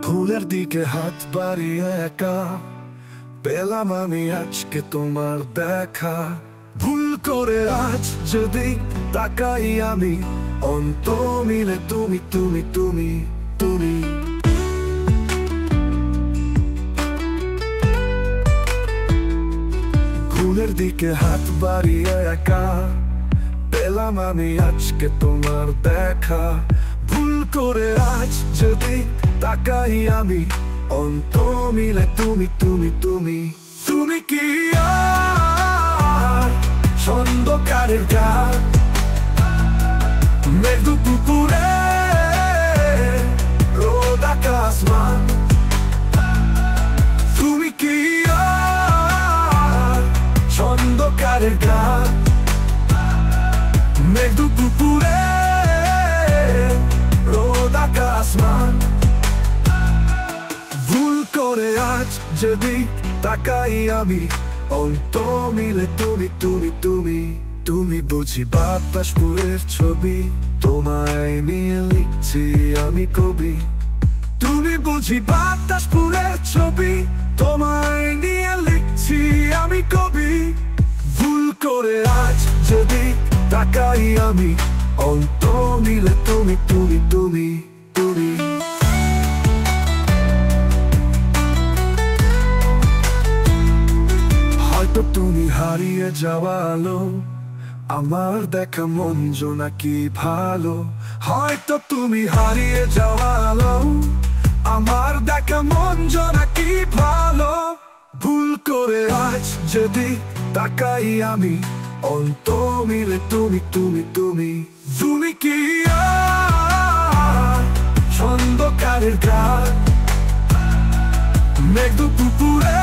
ভুলের দিকে হাত বাড়িয়ে একা পেলাম আমি আজকে তোমার দেখা। ভুল করে আজ যদি তাকাই আমি, অন্ত মিলে তুমি তুমি তুমি তুমি। ভুলের দিকে হাত বাড়িয়ে একা পেলাম আমি আজকে তোমার দেখা। ভুল করে আজ যদি তাকাই আমি, অন্ত মিলে তুমি তুমি তুমি। তুমি কি আর ছন্দকারের গান, মেঘ পুকুরে রোদ আকাশমান। তুমি কি আর ছন্দকারের গান, মেঘ পুকুরে রোদ আকাশমান। ভুল করে আজ যদি তাকাই আমি, অন্ত মিলে তুমি তুমি তুমি। তুমি বুঝি বাতাস ফুলের ছবি, তোমায় নিয়ে লিখছি আমি কবি। তুমি বুঝি বাতাস ফুলের ছবি, তোমায় নিয়ে লিখছি আমি কবি। ভুল করে আজ যদি তাকাই আমি, অন্ত মিলে তুমি তুমি তুমি তুমি। হয়তো তুমি হারিয়ে যাওয়া আলো, আমার দেখা মন নাকি ভালো। হয়তো তুমি হারিয়ে যাওয়া আলো, আমার দেখা মন নাকি ভালো। ভুল করে আজ যদি তাকাই আমি, অন্ত মিলে তুমি তুমি তুমি। তুমি কি আর ছন্দকারের গান, মেঘ পুকুরে